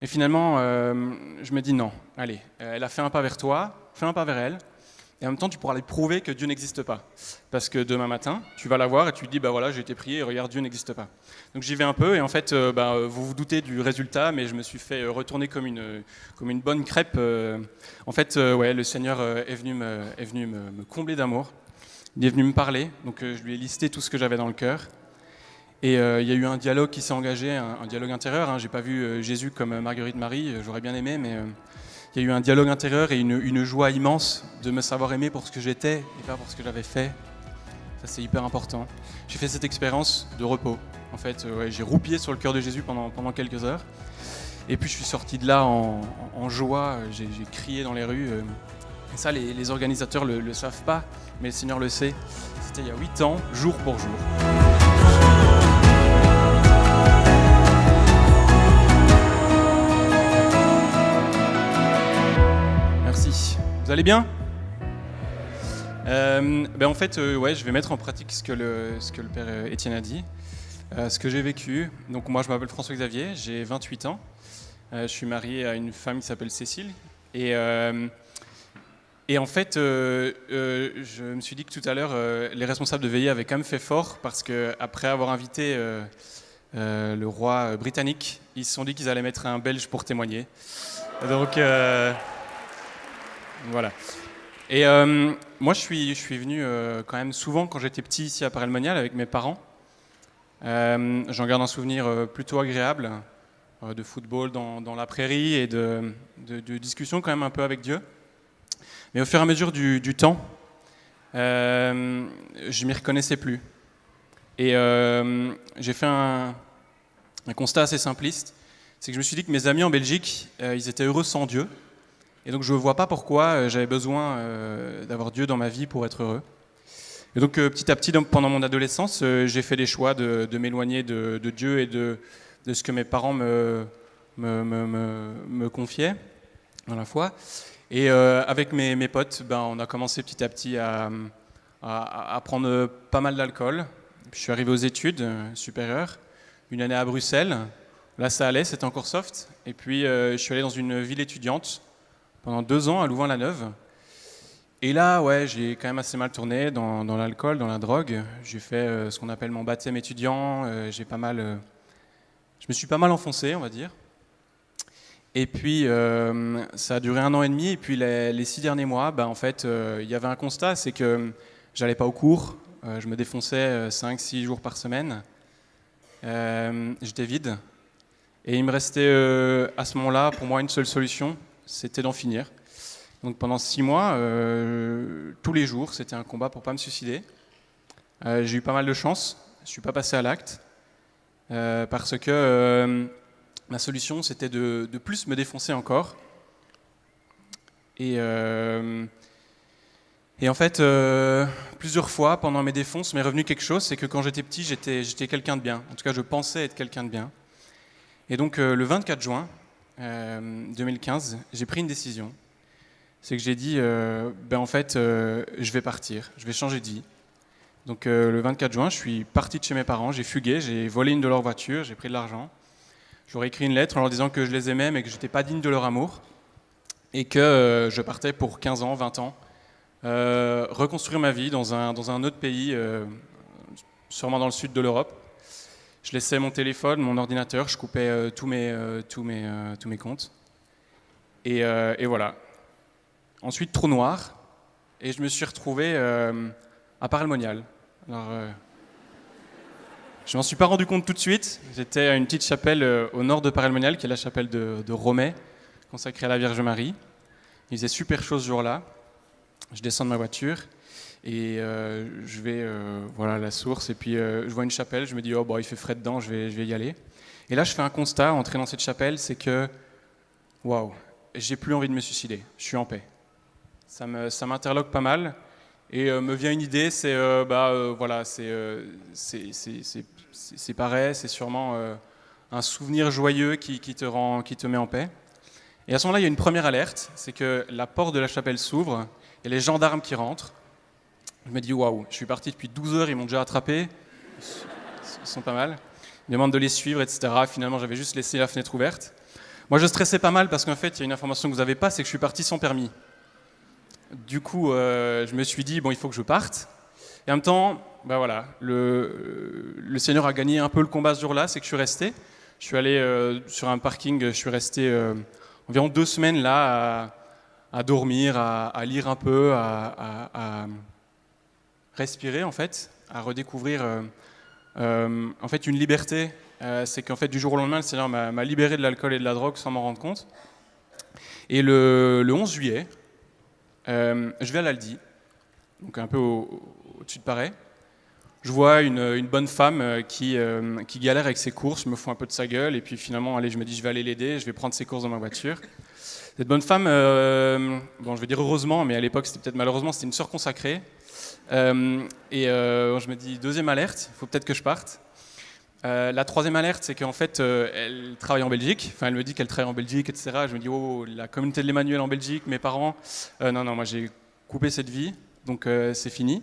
Et finalement, je me dis non, allez, elle a fait un pas vers toi, fais un pas vers elle, et en même temps, tu pourras lui prouver que Dieu n'existe pas. Parce que demain matin, tu vas la voir et tu lui dis, bah voilà, j'ai été prié, et regarde, Dieu n'existe pas. Donc j'y vais un peu, et en fait, vous vous doutez du résultat, mais je me suis fait retourner comme une bonne crêpe. En fait, ouais, le Seigneur est venu me combler d'amour. Il est venu me parler, donc je lui ai listé tout ce que j'avais dans le cœur. Et il y a eu un dialogue qui s'est engagé, un dialogue intérieur. J'ai pas vu Jésus comme Marguerite Marie, j'aurais bien aimé, mais il y a eu un dialogue intérieur et une joie immense de me savoir aimé pour ce que j'étais et pas pour ce que j'avais fait. Ça, c'est hyper important. J'ai fait cette expérience de repos. En fait, ouais, j'ai roupillé sur le cœur de Jésus pendant quelques heures. Et puis je suis sorti de là en joie, j'ai crié dans les rues. Et ça, les organisateurs le savent pas, mais le Seigneur le sait. C'était il y a 8 ans, jour pour jour. Merci. Vous allez bien ? En fait, ouais, je vais mettre en pratique ce que le Père Étienne a dit, ce que j'ai vécu. Donc moi, je m'appelle François-Xavier, j'ai 28 ans. Je suis marié à une femme qui s'appelle Cécile. Et en fait, je me suis dit que tout à l'heure, les responsables de veillée avaient quand même fait fort parce qu'après avoir invité le roi britannique, ils se sont dit qu'ils allaient mettre un Belge pour témoigner. Donc voilà. Et moi, je suis venu quand même souvent quand j'étais petit ici à Paray-le-Monial avec mes parents. J'en garde un souvenir plutôt agréable de football dans la prairie et de discussions quand même un peu avec Dieu. Mais au fur et à mesure du temps, je m'y reconnaissais plus. Et j'ai fait un constat assez simpliste, c'est que je me suis dit que mes amis en Belgique, ils étaient heureux sans Dieu. Et donc je ne vois pas pourquoi j'avais besoin d'avoir Dieu dans ma vie pour être heureux. Et donc petit à petit, pendant mon adolescence, j'ai fait des choix de m'éloigner de Dieu et de ce que mes parents me confiaient dans la foi. Et avec mes potes, on a commencé petit à petit à prendre pas mal d'alcool. Puis je suis arrivé aux études supérieures, une année à Bruxelles. Là ça allait, c'était encore soft. Et puis je suis allé dans une ville étudiante pendant 2 ans à Louvain-la-Neuve. Et là, ouais, j'ai quand même assez mal tourné dans l'alcool, dans la drogue. J'ai fait ce qu'on appelle mon baptême étudiant. Je me suis pas mal enfoncé, on va dire. Et puis, ça a duré 1 an et demi. Et puis, les 6 derniers mois, en fait, il y avait un constat, c'est que j'allais pas au cours. Je me défonçais 5-6 jours par semaine. J'étais vide. Et il me restait à ce moment-là, pour moi, une seule solution, c'était d'en finir. Donc pendant 6 mois, tous les jours, c'était un combat pour pas me suicider. J'ai eu pas mal de chance, je suis pas passé à l'acte, parce que ma solution, c'était de plus me défoncer encore. Et en fait, plusieurs fois, pendant mes défonces, m'est revenu quelque chose, c'est que quand j'étais petit, j'étais quelqu'un de bien. En tout cas, je pensais être quelqu'un de bien. Et donc, le 24 juin 2015, j'ai pris une décision. C'est que j'ai dit, en fait, je vais partir, je vais changer de vie. Donc le 24 juin, je suis parti de chez mes parents, j'ai fugué, j'ai volé une de leurs voitures, j'ai pris de l'argent. Je leur ai écrit une lettre en leur disant que je les aimais, mais que je n'étais pas digne de leur amour. Et que je partais pour 15 ans, 20 ans, reconstruire ma vie dans un autre pays, sûrement dans le sud de l'Europe. Je laissais mon téléphone, mon ordinateur, je coupais tous mes comptes. Et voilà. Ensuite, trou noir, et je me suis retrouvé à Paray-le-Monial. Alors, je m'en suis pas rendu compte tout de suite. J'étais à une petite chapelle au nord de Paray-le-Monial, qui est la chapelle de Romay, consacrée à la Vierge Marie. Il faisait super chaud ce jour-là. Je descends de ma voiture et je vais à la source, et puis je vois une chapelle, je me dis il fait frais dedans, je vais y aller. Et là, je fais un constat, entrer dans cette chapelle, c'est que waouh, j'ai plus envie de me suicider, je suis en paix. Ça m'interloque pas mal, et me vient une idée, c'est pareil, c'est sûrement un souvenir joyeux qui te met en paix. Et à ce moment-là, il y a une première alerte, c'est que la porte de la chapelle s'ouvre, et les gendarmes qui rentrent. Je me dis waouh, je suis parti depuis 12 heures, ils m'ont déjà attrapé, ils sont pas mal. Ils me demandent de les suivre, etc. Finalement, j'avais juste laissé la fenêtre ouverte. Moi, je stressais pas mal parce qu'en fait, il y a une information que vous n'avez pas, c'est que je suis parti sans permis. Du coup, je me suis dit, bon, il faut que je parte. Et en même temps, bah voilà, le Seigneur a gagné un peu le combat ce jour-là, c'est que je suis resté. Je suis allé sur un parking, je suis resté environ 2 semaines là à dormir, à lire un peu, à respirer en fait, à redécouvrir en fait une liberté. C'est qu'en fait du jour au lendemain, le Seigneur m'a libéré de l'alcool et de la drogue sans m'en rendre compte. Et le 11 juillet, je vais à l'Aldi, donc un peu au-dessus de Paris. Je vois une bonne femme qui galère avec ses courses, me fout un peu de sa gueule, et puis finalement, allez, je me dis, je vais aller l'aider, je vais prendre ses courses dans ma voiture. Cette bonne femme, bon, je vais dire heureusement, mais à l'époque, c'était peut-être malheureusement, c'était une sœur consacrée. Je me dis, 2e alerte, il faut peut-être que je parte. La 3e alerte, c'est qu'en fait, elle travaille en Belgique. Enfin, elle me dit qu'elle travaille en Belgique, etc. Je me dis, oh, la communauté de l'Emmanuel en Belgique, mes parents. Non, moi, j'ai coupé cette vie, donc c'est fini.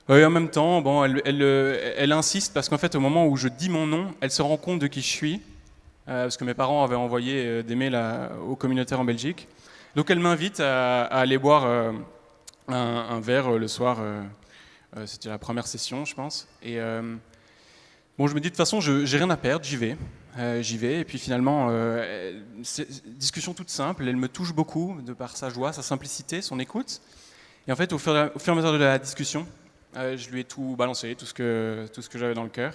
Et en même temps, bon, elle insiste parce qu'en fait, au moment où je dis mon nom, elle se rend compte de qui je suis, parce que mes parents avaient envoyé des mails aux communautaires en Belgique. Donc, elle m'invite à aller boire un verre le soir. C'était la première session, je pense. Et bon, je me dis de toute façon, j'ai rien à perdre, j'y vais. Et puis finalement, discussion toute simple. Elle me touche beaucoup de par sa joie, sa simplicité, son écoute. Et en fait, au fur et à mesure de la discussion, je lui ai tout balancé, tout ce que j'avais dans le cœur.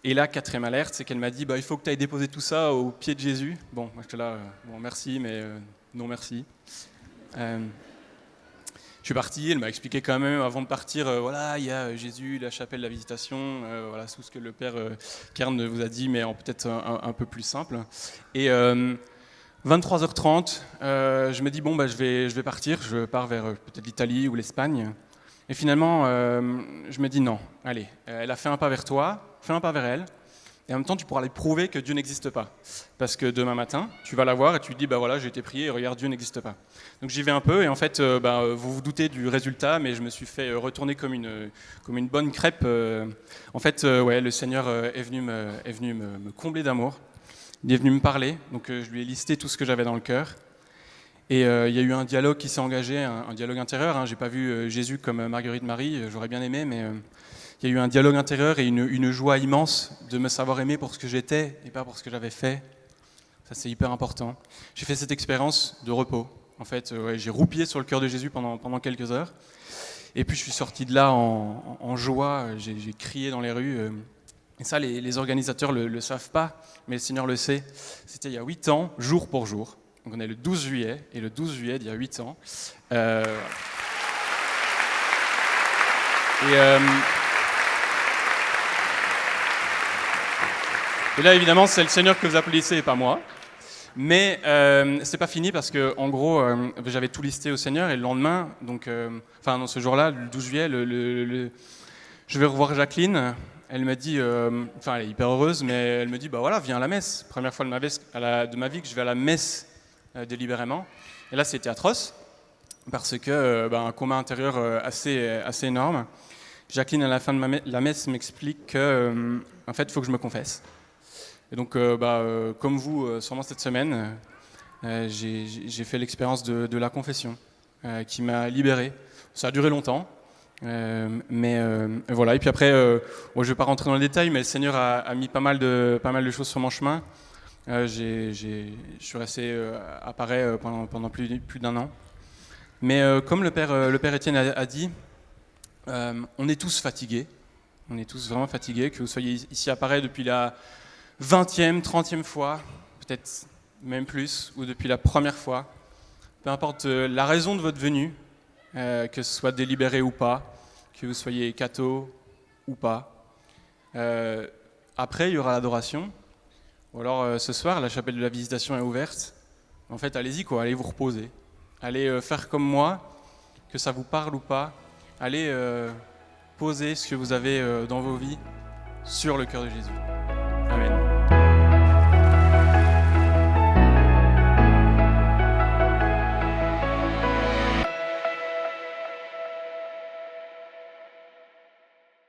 Et là, 4e alerte, c'est qu'elle m'a dit, il faut que tu ailles déposer tout ça au pied de Jésus. Bon, moi j'étais là, bon, merci, mais non merci. Je suis parti, elle m'a expliqué quand même avant de partir, voilà, il y a Jésus, la chapelle, la visitation, voilà, tout ce que le Père Kern vous a dit, mais en peut-être un peu plus simple. Et 23h30, je me dis, bon, je vais partir, je pars vers peut-être l'Italie ou l'Espagne. Et finalement, je me dis non, allez, elle a fait un pas vers toi, fais un pas vers elle, et en même temps, tu pourras lui prouver que Dieu n'existe pas. Parce que demain matin, tu vas la voir et tu lui dis, voilà, j'ai été prié et regarde, Dieu n'existe pas. Donc j'y vais un peu, et en fait, vous vous doutez du résultat, mais je me suis fait retourner comme une bonne crêpe. En fait, le Seigneur est venu me combler d'amour, il est venu me parler, donc je lui ai listé tout ce que j'avais dans le cœur. Et il y a eu un dialogue qui s'est engagé, un dialogue intérieur. J'ai pas vu Jésus comme Marguerite Marie, j'aurais bien aimé, mais il y a eu un dialogue intérieur et une joie immense de me savoir aimé pour ce que j'étais et pas pour ce que j'avais fait. Ça, c'est hyper important. J'ai fait cette expérience de repos. En fait, j'ai roupillé sur le cœur de Jésus pendant quelques heures. Et puis, je suis sorti de là en joie. J'ai crié dans les rues. Et ça, les organisateurs le savent pas, mais le Seigneur le sait. C'était il y a 8 ans, jour pour jour. Donc on est le 12 juillet, et le 12 juillet, il y a 8 ans. Et là, évidemment, c'est le Seigneur que vous applaudissez et pas moi. Mais c'est pas fini parce que, en gros, j'avais tout listé au Seigneur et le lendemain, ce jour-là, le 12 juillet, je vais revoir Jacqueline. Elle me dit, elle est hyper heureuse, mais elle me dit, voilà, viens à la messe. Première fois de ma vie que je vais à la messe délibérément. Et là, c'était atroce parce que un combat intérieur assez énorme. Jacqueline, à la fin de la messe, m'explique que, en fait, il faut que je me confesse. Et donc, comme vous, sûrement cette semaine, j'ai fait l'expérience de la confession qui m'a libéré. Ça a duré longtemps, mais voilà. Et puis après, je ne vais pas rentrer dans les détails, mais le Seigneur a mis pas mal de choses sur mon chemin. Je suis resté à Paris pendant plus d'1 an. Mais comme le père Étienne a dit, on est tous fatigués. On est tous vraiment fatigués, que vous soyez ici à Paris depuis la 20e, 30e fois, peut-être même plus, ou depuis la première fois. Peu importe la raison de votre venue, que ce soit délibéré ou pas, que vous soyez catho ou pas. Après, il y aura l'adoration. Ou alors ce soir, la chapelle de la visitation est ouverte. En fait, allez-y, allez vous reposer. Allez faire comme moi, que ça vous parle ou pas. Allez poser ce que vous avez dans vos vies sur le cœur de Jésus. Amen.